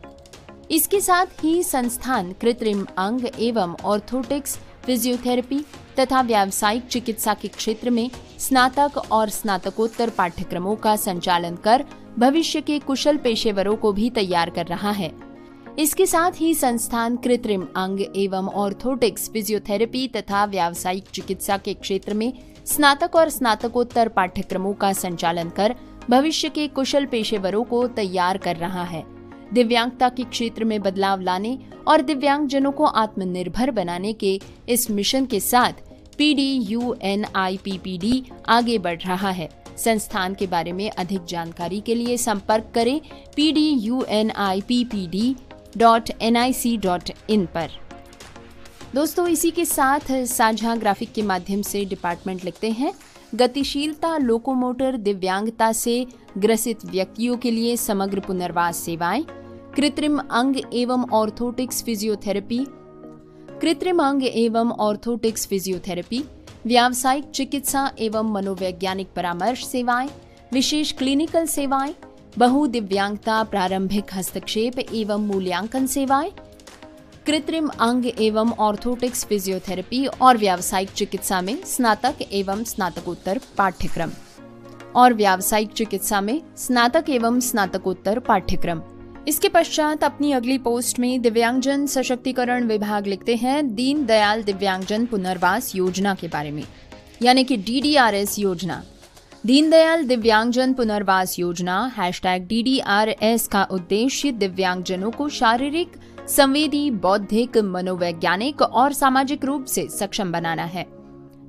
इसके साथ ही संस्थान कृत्रिम अंग एवं ऑर्थोटिक्स, फिजियोथेरेपी तथा व्यावसायिक चिकित्सा के क्षेत्र में स्नातक और स्नातकोत्तर पाठ्यक्रमों का संचालन कर भविष्य के कुशल पेशेवरों को भी तैयार कर रहा है। इसके साथ ही संस्थान कृत्रिम अंग एवं ऑर्थोटिक्स, फिजियोथेरेपी तथा व्यावसायिक चिकित्सा के क्षेत्र में स्नातक और स्नातकोत्तर पाठ्यक्रमों का संचालन कर भविष्य के कुशल पेशेवरों को तैयार कर रहा है। दिव्यांगता के क्षेत्र में बदलाव लाने और दिव्यांगजनों को आत्मनिर्भर बनाने के इस मिशन के साथ PDUNIPPD आगे बढ़ रहा है। संस्थान के बारे में अधिक जानकारी के लिए संपर्क करें PDUNIPPD.nic.in पर। दोस्तों, इसी के साथ साझा ग्राफिक के माध्यम से डिपार्टमेंट लिखते हैं गतिशीलता लोकोमोटर दिव्यांगता से ग्रसित व्यक्तियों के लिए समग्र पुनर्वास सेवाएं, कृत्रिम अंग एवं ऑर्थोटिक्स फिजियोथेरेपी, कृत्रिम अंग एवं ऑर्थोटिक्स फिजियोथेरेपी, व्यावसायिक चिकित्सा एवं मनोवैज्ञानिक परामर्श सेवाएं, विशेष क्लिनिकल सेवाएं, बहुदिव्यांगता प्रारंभिक हस्तक्षेप एवं मूल्यांकन सेवाएं, कृत्रिम अंग एवं ऑर्थोटिक्स फिजियोथेरेपी और व्यावसायिक चिकित्सा में स्नातक एवं स्नातकोत्तर पाठ्यक्रम इसके पश्चात अपनी अगली पोस्ट में दिव्यांगजन सशक्तिकरण विभाग लिखते हैं दीनदयाल दिव्यांगजन पुनर्वास योजना के बारे में, यानी कि DDRS योजना। दीनदयाल दिव्यांगजन पुनर्वास योजना #DDRS का उद्देश्य दिव्यांगजनों को शारीरिक, संवेदी, बौद्धिक, मनोवैज्ञानिक और सामाजिक रूप से सक्षम बनाना है।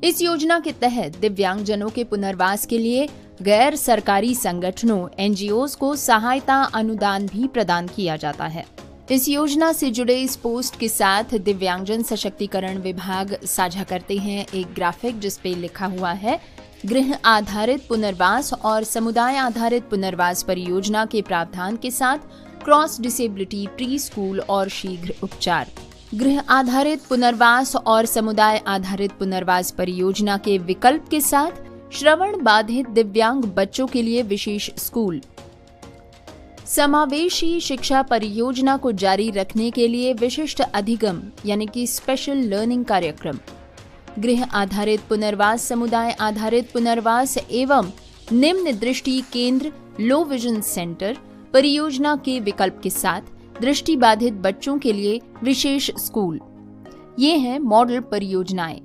इस योजना के तहत दिव्यांगजनों के पुनर्वास के लिए गैर सरकारी संगठनों NGOs को सहायता अनुदान भी प्रदान किया जाता है। इस योजना से जुड़े इस पोस्ट के साथ दिव्यांगजन सशक्तिकरण विभाग साझा करते हैं एक ग्राफिक जिस पे लिखा हुआ है गृह आधारित पुनर्वास और समुदाय आधारित पुनर्वास परियोजना के प्रावधान के साथ क्रॉस डिसेबिलिटी प्री स्कूल और शीघ्र उपचार। गृह आधारित पुनर्वास और समुदाय आधारित पुनर्वास परियोजना के विकल्प के साथ श्रवण बाधित दिव्यांग बच्चों के लिए विशेष स्कूल। समावेशी शिक्षा परियोजना को जारी रखने के लिए विशिष्ट अधिगम यानी कि स्पेशल लर्निंग कार्यक्रम। गृह आधारित पुनर्वास, समुदाय आधारित पुनर्वास एवं निम्न दृष्टि केंद्र लो विजन सेंटर परियोजना के विकल्प के साथ दृष्टि बाधित बच्चों के लिए विशेष स्कूल। ये हैं मॉडल परियोजनाएं।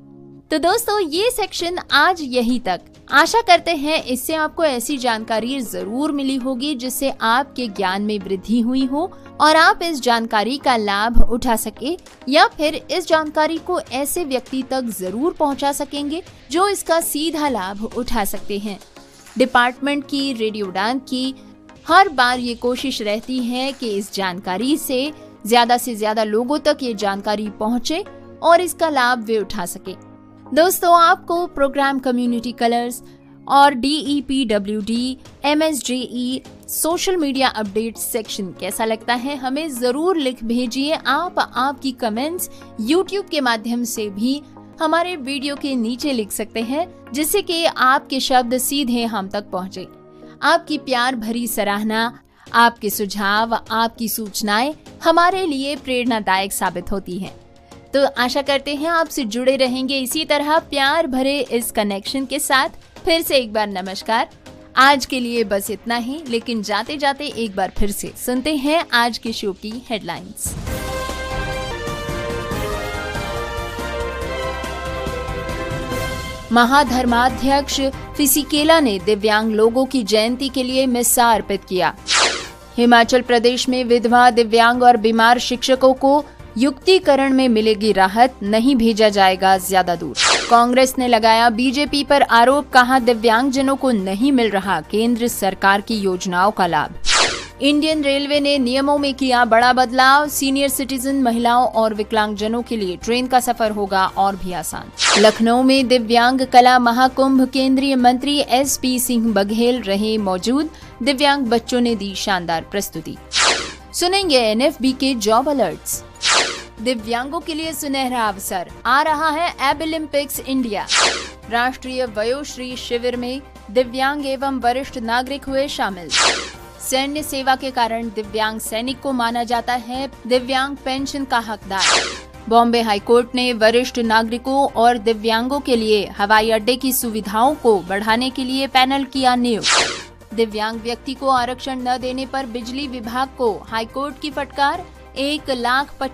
तो दोस्तों, ये सेक्शन आज यही तक। आशा करते हैं इससे आपको ऐसी जानकारी जरूर मिली होगी जिससे आपके ज्ञान में वृद्धि हुई हो और आप इस जानकारी का लाभ उठा सके या फिर इस जानकारी को ऐसे व्यक्ति तक जरूर पहुंचा सकेंगे जो इसका सीधा लाभ उठा सकते हैं। डिपार्टमेंट की रेडियो उड़ान की हर बार ये कोशिश रहती है कि इस जानकारी से ज्यादा लोगों तक ये जानकारी पहुंचे और इसका लाभ वे उठा सके। दोस्तों, आपको प्रोग्राम कम्युनिटी कलर्स और DEPWD MSJE social media update section कैसा लगता है हमें जरूर लिख भेजिए। आपकी कमेंट्स YouTube के माध्यम से भी हमारे वीडियो के नीचे लिख सकते हैं जिससे कि आपके शब्द सीधे हम तक पहुंचे। आपकी प्यार भरी सराहना, आपके सुझाव, आपकी सूचनाएं हमारे लिए प्रेरणादायक साबित होती हैं। तो आशा करते हैं आपसे जुड़े रहेंगे इसी तरह प्यार भरे इस कनेक्शन के साथ। फिर से एक बार नमस्कार। आज के लिए बस इतना ही, लेकिन जाते जाते एक बार फिर से सुनते हैं आज के शो की हेडलाइंस। महाधर्माध्यक्ष फिसिकेला ने दिव्यांग लोगों की जयंती के लिए मिस्सा अर्पित किया। हिमाचल प्रदेश में विधवा, दिव्यांग और बीमार शिक्षकों को युक्तिकरण में मिलेगी राहत, नहीं भेजा जाएगा ज्यादा दूर। कांग्रेस ने लगाया बीजेपी पर आरोप, कहा दिव्यांगजनों को नहीं मिल रहा केंद्र सरकार की योजनाओं का लाभ। इंडियन रेलवे ने नियमों में किया बड़ा बदलाव, सीनियर सिटीजन, महिलाओं और विकलांगजनों के लिए ट्रेन का सफर होगा और भी आसान। लखनऊ में दिव्यांग कला महाकुंभ, केंद्रीय मंत्री SP सिंह बघेल रहे मौजूद, दिव्यांग बच्चों ने दी शानदार प्रस्तुति। सुनेंगे NFB के जॉब अलर्ट्स। दिव्यांगों के लिए सुनहरा अवसर, आ रहा है एबिलिम्पिक्स इंडिया। राष्ट्रीय वयोश्री शिविर में दिव्यांग एवं वरिष्ठ नागरिक हुए शामिल। सैन्य सेवा के कारण दिव्यांग सैनिक को माना जाता है दिव्यांग पेंशन का हकदार। बॉम्बे हाईकोर्ट ने वरिष्ठ नागरिकों और दिव्यांगों के लिए हवाई अड्डे की सुविधाओं को बढ़ाने के लिए पैनल किया नियुक्त। दिव्यांग व्यक्ति को आरक्षण न देने पर बिजली विभाग को हाईकोर्ट की फटकार, 1,25,000